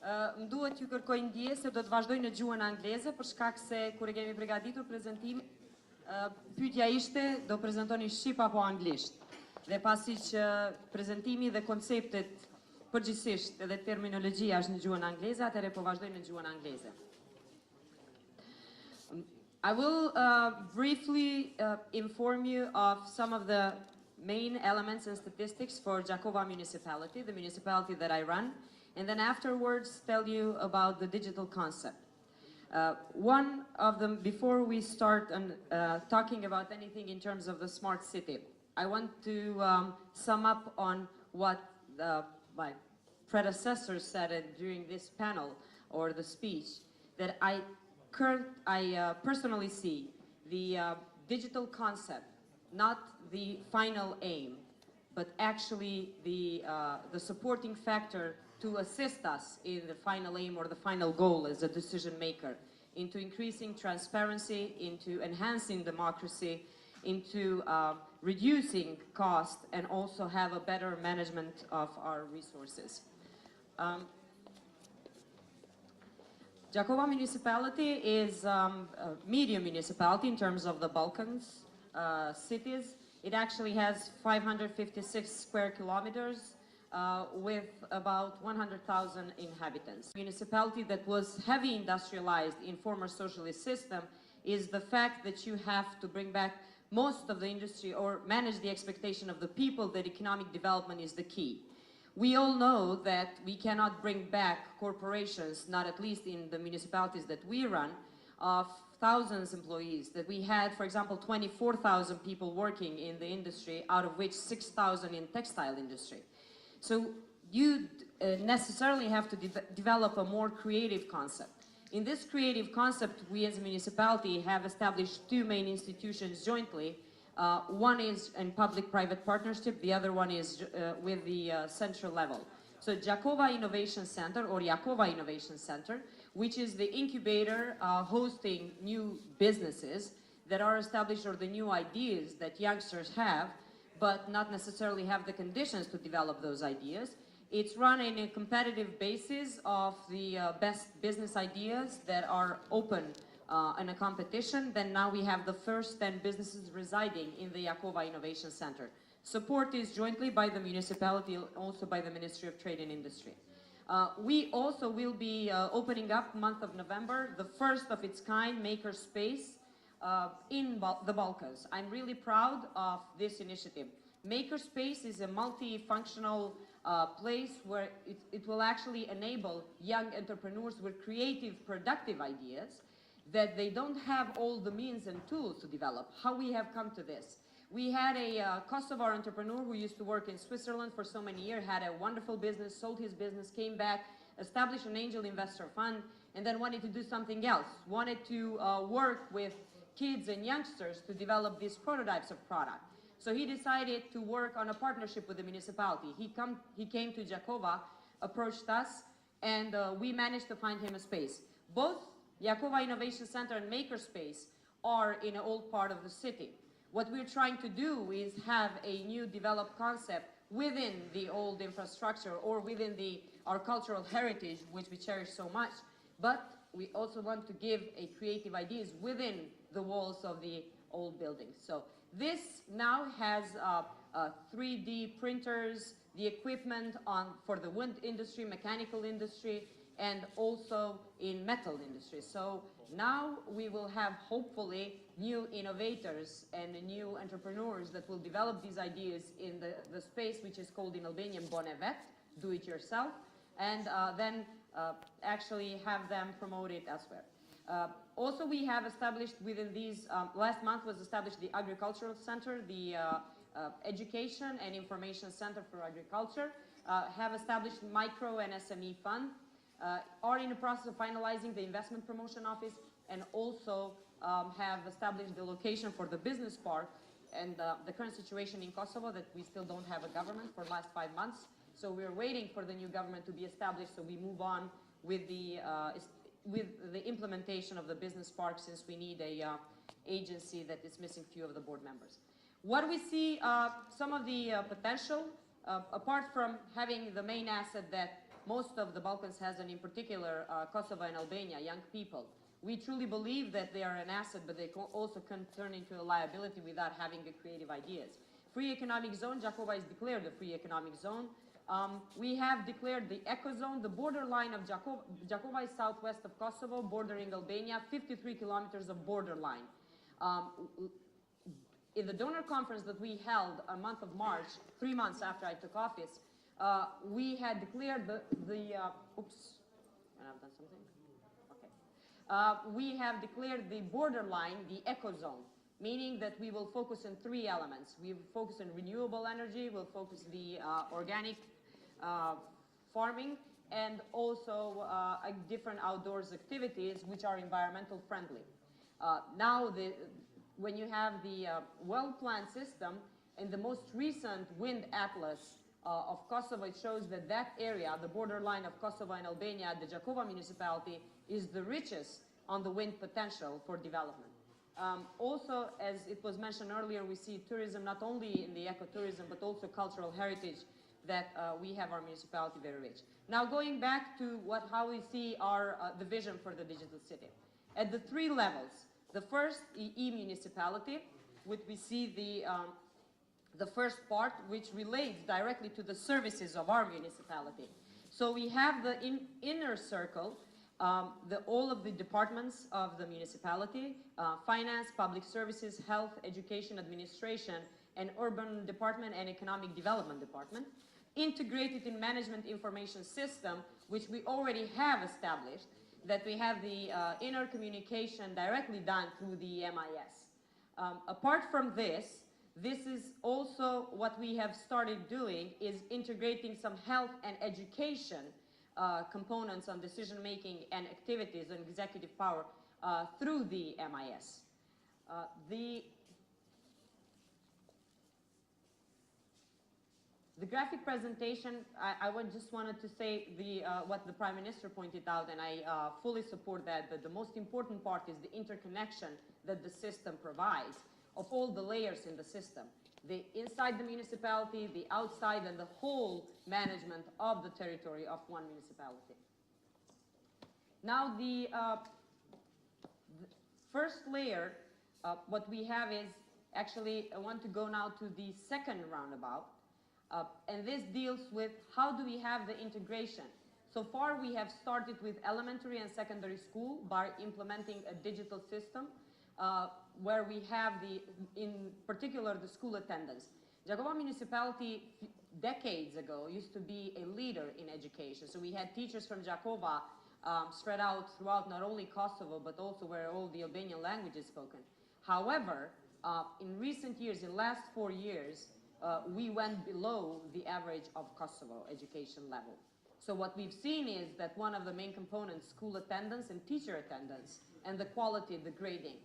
Më duhet ju kërkoj ndje se do të vazhdoj në gjuhën angleze për shkak se kur e kemi përgatitur prezantimin, pyetja ishte do prezantoni shqip apo anglisht. Dhe pasi që prezantimi dhe konceptet përgjithsisht edhe terminologjia është në gjuhën angleze, atëherë po vazhdoj në gjuhën angleze. I will briefly inform you of some of the main elements and statistics for Gjakova municipality, the municipality that I run, and then afterwards tell you about the digital concept. One of them, before we start talking about anything in terms of the smart city, I want to sum up on what my predecessors said during this panel or the speech, that I personally see the digital concept, not the final aim, but actually the supporting factor to assist us in the final aim or the final goal as a decision maker, into increasing transparency, into enhancing democracy, into reducing cost, and also have a better management of our resources. Gjakova municipality is a medium municipality in terms of the Balkans cities. It actually has 556 square kilometers with about 100,000 inhabitants. Municipality that was heavy industrialized in former socialist system is the fact that you have to bring back most of the industry or manage the expectation of the people that economic development is the key. We all know that we cannot bring back corporations, not at least in the municipalities that we run, of thousands of employees, that we had, for example, 24,000 people working in the industry, out of which 6,000 in textile industry. So you necessarily have to develop a more creative concept. In this creative concept, we as a municipality have established two main institutions jointly. One is in public-private partnership, the other one is with the central level. So Gjakova Innovation Center, or Jakova Innovation Center, which is the incubator hosting new businesses that are established, or the new ideas that youngsters have, but not necessarily have the conditions to develop those ideas. It's run in a competitive basis of the best business ideas that are open in a competition. Then now we have the first 10 businesses residing in the Jakova Innovation Center. Support is jointly by the municipality, also by the Ministry of Trade and Industry. We also will be opening up month of November, the first of its kind makerspace in the Balkans. I'm really proud of this initiative. Makerspace is a multifunctional place where it will actually enable young entrepreneurs with creative, productive ideas that they don't have all the means and tools to develop. How we have come to this? We had a Kosovar entrepreneur who used to work in Switzerland for so many years, had a wonderful business, sold his business, came back, established an angel investor fund, and then wanted to do something else, wanted to work with kids and youngsters to develop these prototypes of product. So he decided to work on a partnership with the municipality. He came to Gjakova, approached us, and we managed to find him a space. Both Jakova Innovation Center and Makerspace are in an old part of the city. What we're trying to do is have a new developed concept within the old infrastructure or within our cultural heritage, which we cherish so much, but we also want to give creative ideas within the walls of the old buildings. So this now has 3D printers, the equipment for the wind industry, mechanical industry, and also in metal industry. So now we will have hopefully new innovators and new entrepreneurs that will develop these ideas in the space which is called in Albanian Bonevet, do it yourself, and then actually have them promoted elsewhere. Also, we have established within these, last month was established the Agricultural Center, the Education and Information Center for Agriculture, have established Micro and SME Fund, are in the process of finalizing the Investment Promotion Office, and also have established the location for the business park, and the current situation in Kosovo that we still don't have a government for the last 5 months. So we're waiting for the new government to be established so we move on with the implementation of the business park, since we need a agency that is missing few of the board members. What we see, some of the potential, apart from having the main asset that most of the Balkans has, and in particular Kosovo and Albania, young people. We truly believe that they are an asset, but they also can turn into a liability without having the creative ideas. Free economic zone, Jakova is declared a free economic zone. We have declared the ecozone. The borderline of Jakova is southwest of Kosovo, bordering Albania, 53 kilometers of borderline. In the donor conference that we held a month of March, 3 months after I took office, we had declared oops, I've done something? Okay. We have declared the borderline, the ecozone, meaning that we will focus on 3 elements. We will focus on renewable energy, we'll focus the organic farming, and also different outdoors activities which are environmental friendly. Now, when you have the well-planned system, in the most recent wind atlas of Kosovo, it shows that that area, the borderline of Kosovo and Albania, the Jakova municipality, is the richest on the wind potential for development. Also, as it was mentioned earlier, we see tourism not only in the ecotourism, but also cultural heritage that we have our municipality very rich. Now, going back to how we see the vision for the digital city. At the 3 levels, the first, e-municipality, which we see the first part, which relates directly to the services of our municipality. So we have the inner circle, all of the departments of the municipality, finance, public services, health, education, administration, and urban department and economic development department, integrated in management information system, which we already have established, that we have the inner communication directly done through the MIS. Apart from this is also what we have started doing, is integrating some health and education components on decision-making and activities and executive power through the MIS. The graphic presentation, I just wanted to say what the Prime Minister pointed out, and I fully support that, but the most important part is the interconnection that the system provides of all the layers in the system. The inside the municipality, the outside, and the whole management of the territory of one municipality. Now, the first layer, what we have is, actually, I want to go now to the second roundabout. And this deals with how do we have the integration. So far, we have started with elementary and secondary school by implementing a digital system where we have in particular, the school attendance. Jakova municipality decades ago used to be a leader in education. So we had teachers from Jakova spread out throughout not only Kosovo, but also where all the Albanian language is spoken. However, in recent years, in last 4 years, we went below the average of Kosovo education level. So what we've seen is that one of the main components, school attendance and teacher attendance, and the quality, the grading.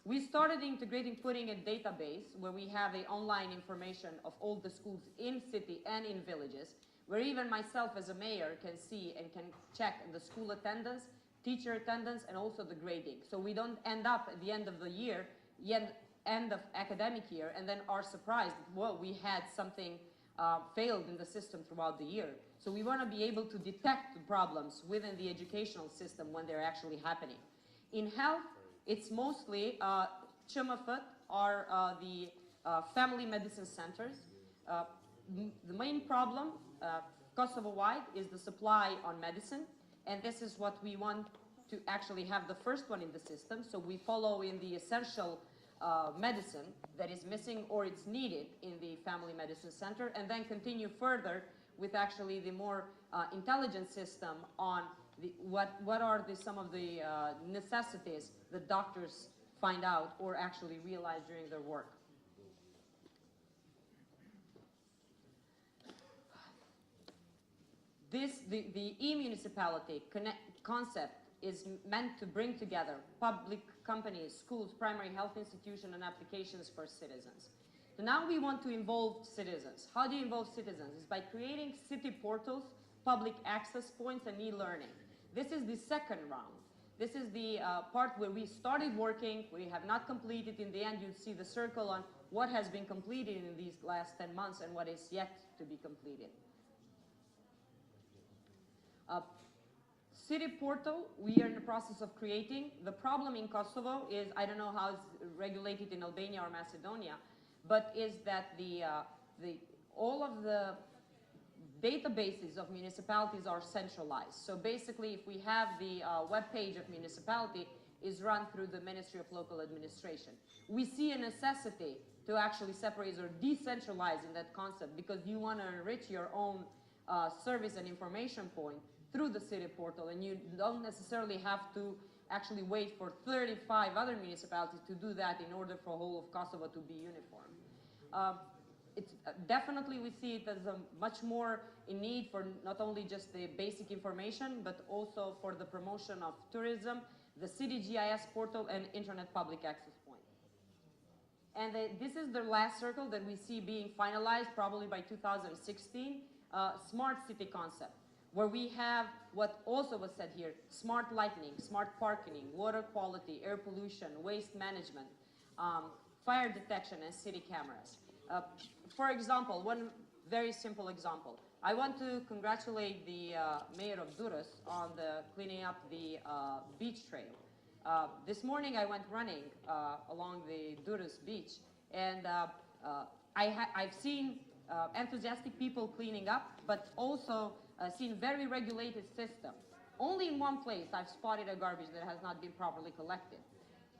We started integrating, putting a database where we have the online information of all the schools in city and in villages, where even myself as a mayor can see and can check the school attendance, teacher attendance, and also the grading. So we don't end up at the end of the year, end of academic year, and then are surprised, whoa, we had something failed in the system throughout the year. So we want to be able to detect the problems within the educational system when they're actually happening. In health, it's mostly CMF, are the family medicine centers. The main problem, Kosovo-wide, is the supply on medicine, and this is what we want to actually have the first one in the system. So we follow in the essential medicine that is missing or it's needed in the family medicine center, and then continue further with actually the more intelligent system on what are some of the necessities that doctors find out or actually realize during their work. The e-municipality concept is meant to bring together public companies, schools, primary health institutions, and applications for citizens. So now we want to involve citizens. How do you involve citizens? It's by creating city portals, public access points, and e-learning. This is the second round. This is the part where we started working, we have not completed. In the end, you'll see the circle on what has been completed in these last 10 months and what is yet to be completed. City portal, we are in the process of creating. The problem in Kosovo is, I don't know how it's regulated in Albania or Macedonia, but is that all of the databases of municipalities are centralized. So basically, if we have the web page of municipality, is run through the Ministry of Local Administration. We see a necessity to actually separate or decentralize in that concept because you want to enrich your own service and information point through the city portal, and you don't necessarily have to actually wait for 35 other municipalities to do that in order for the whole of Kosovo to be uniform. It's definitely we see it as a much more in need for not only just the basic information, but also for the promotion of tourism, the city GIS portal, and internet public access point. And this is the last circle that we see being finalized probably by 2016, smart city concept, where we have what also was said here, smart lighting, smart parking, water quality, air pollution, waste management, fire detection, and city cameras. For example, one very simple example. I want to congratulate the mayor of Durrës on the cleaning up the beach trail. This morning I went running along the Durrës beach, and I've seen enthusiastic people cleaning up, but also seen very regulated system. Only in one place I've spotted a garbage that has not been properly collected.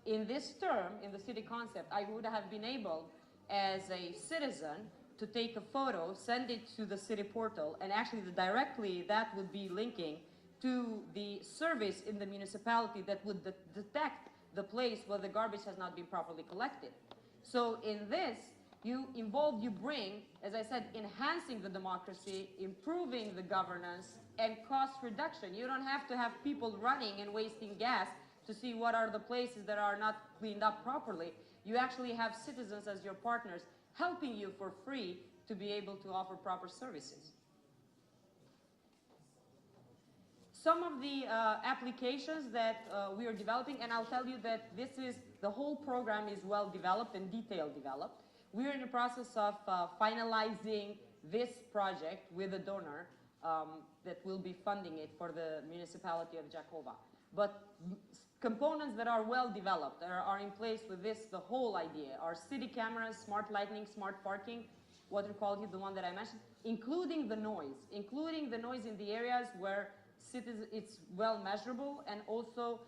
In this term, in the city concept, I would have been able, as a citizen, to take a photo, send it to the city portal, and actually directly that would be linking to the service in the municipality that would detect the place where the garbage has not been properly collected. So in this, you bring, as I said, enhancing the democracy, improving the governance, and cost reduction. You don't have to have people running and wasting gas to see what are the places that are not cleaned up properly. You actually have citizens as your partners helping you for free to be able to offer proper services. Some of the applications that we are developing, and I'll tell you that the whole program is well developed and detailed developed. We are in the process of finalizing this project with a donor that will be funding it for the municipality of Gjakova. But components that are well developed, are in place with this, the whole idea, are city cameras, smart lighting, smart parking, water quality, the one that I mentioned, including the noise in the areas where it's well measurable, and also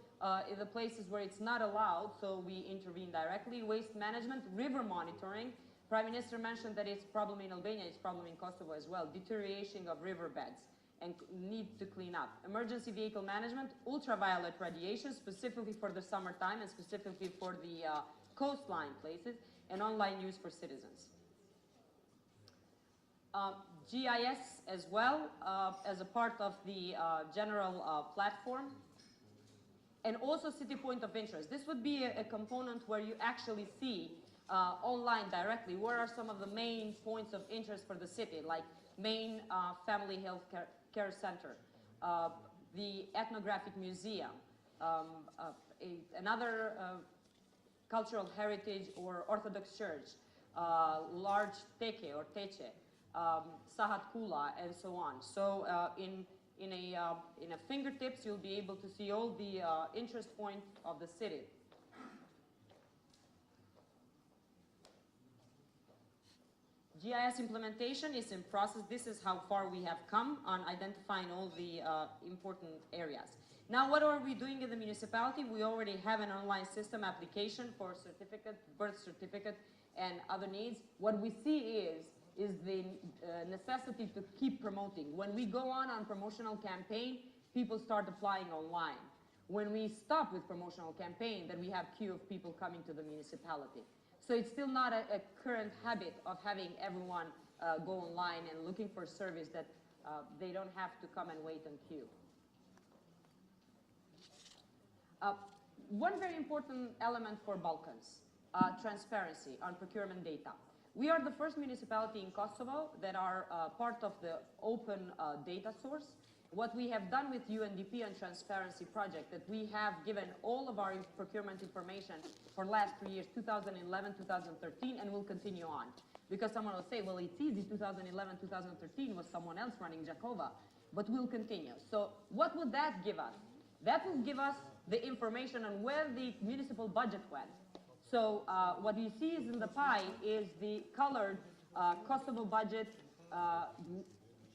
in the places where it's not allowed, so we intervene directly. Waste management, river monitoring. Prime Minister mentioned that it's a problem in Albania, it's a problem in Kosovo as well, deterioration of riverbeds and need to clean up. Emergency vehicle management, ultraviolet radiation, specifically for the summertime and specifically for the coastline places, and online use for citizens. GIS as well, as a part of the general platform, and also city point of interest. This would be a component where you actually see online directly where are some of the main points of interest for the city, like main family health care center, the ethnographic museum, another cultural heritage or Orthodox church, large teke or teche, Sahat Kula, and so on. So in a fingertips, you'll be able to see all the interest points of the city. GIS implementation is in process. This is how far we have come on identifying all the important areas. Now, what are we doing in the municipality? We already have an online system application for birth certificate, and other needs. What we see is the necessity to keep promoting. When we go on promotional campaign, people start applying online. When we stop with promotional campaign, then we have queue of people coming to the municipality. So it's still not a current habit of having everyone go online and looking for service that they don't have to come and wait in queue. One very important element for Balkans, transparency on procurement data. We are the first municipality in Kosovo that are part of the open data source. What we have done with UNDP and Transparency Project, that we have given all of our procurement information for last 3 years, 2011, 2013, and will continue on. Because someone will say, well, it's easy, 2011, 2013 was someone else running Gjakova. but will continue. So what would that give us? That will give us the information on where the municipal budget went. So what you see is in the pie is the colored Kosovo budget,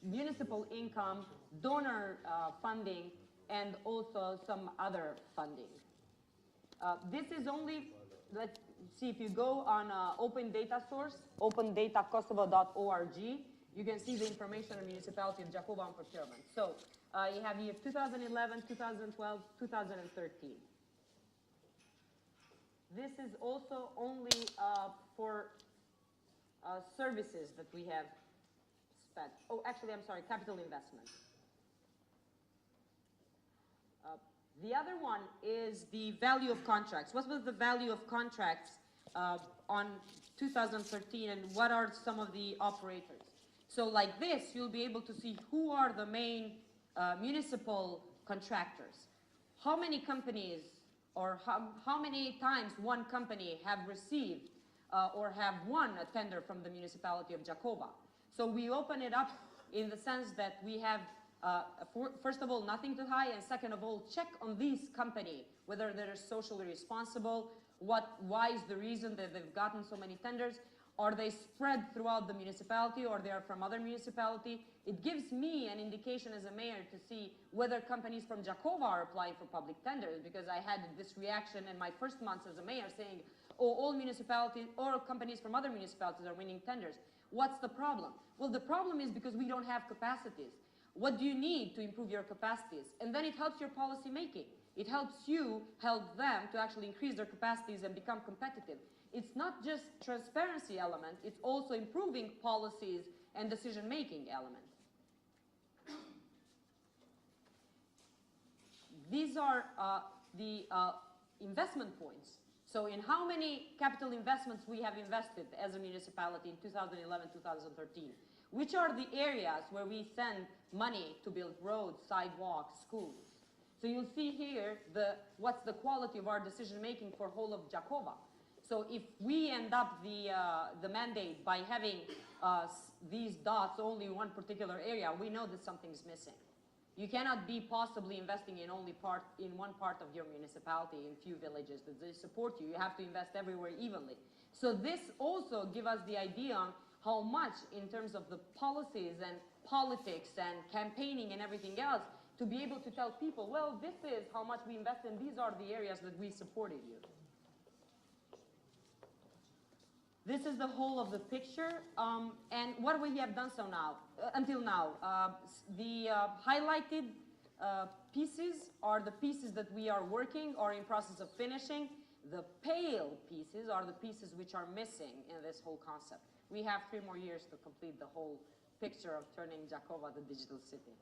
municipal income, donor funding, and also some other funding. This is only, let's see, if you go on open data source, opendatakosovo.org, you can see the information on municipality of Gjakova on procurement. So you have year 2011, 2012, 2013. This is also only for services that we have spent. Oh, actually, I'm sorry, capital investment. The other one is the value of contracts. What was the value of contracts on 2013, and what are some of the operators? So like this, you'll be able to see who are the main municipal contractors. How many companies, or how many times one company have received or have won a tender from the municipality of Gjakova. So we open it up in the sense that we have, first of all, nothing to hide, and second of all, check on these company, whether they're socially responsible, why is the reason that they've gotten so many tenders, are they spread throughout the municipality, or they are from other municipality. It gives me an indication as a mayor to see whether companies from Gjakova are applying for public tenders, because I had this reaction in my first months as a mayor saying, oh, all municipalities or companies from other municipalities are winning tenders. What's the problem? Well, the problem is because we don't have capacities. What do you need to improve your capacities? And then it helps your policy making. It helps you help them to actually increase their capacities and become competitive. It's not just transparency element, it's also improving policies and decision-making element. These are the investment points. So in how many capital investments we have invested as a municipality in 2011, 2013? Which are the areas where we send money to build roads, sidewalks, schools? So you'll see here what's the quality of our decision-making for whole of Gjakova. So if we end up the mandate by having these dots only in one particular area, we know that something's missing. You cannot be possibly investing in one part of your municipality, in few villages that they support you. You have to invest everywhere evenly. So this also gives us the idea on how much in terms of the policies and politics and campaigning and everything else to be able to tell people, well, this is how much we invest in, these are the areas that we supported you. This is the whole of the picture, and what we have done so now, until now. The highlighted pieces are the pieces that we are working or in process of finishing. The pale pieces are the pieces which are missing in this whole concept. We have 3 more years to complete the whole picture of turning Gjakova the digital city.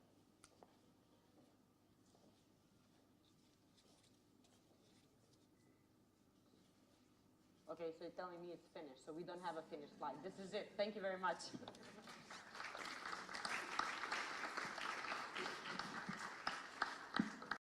Okay, so you're telling me it's finished, so we don't have a finished slide. This is it. Thank you very much.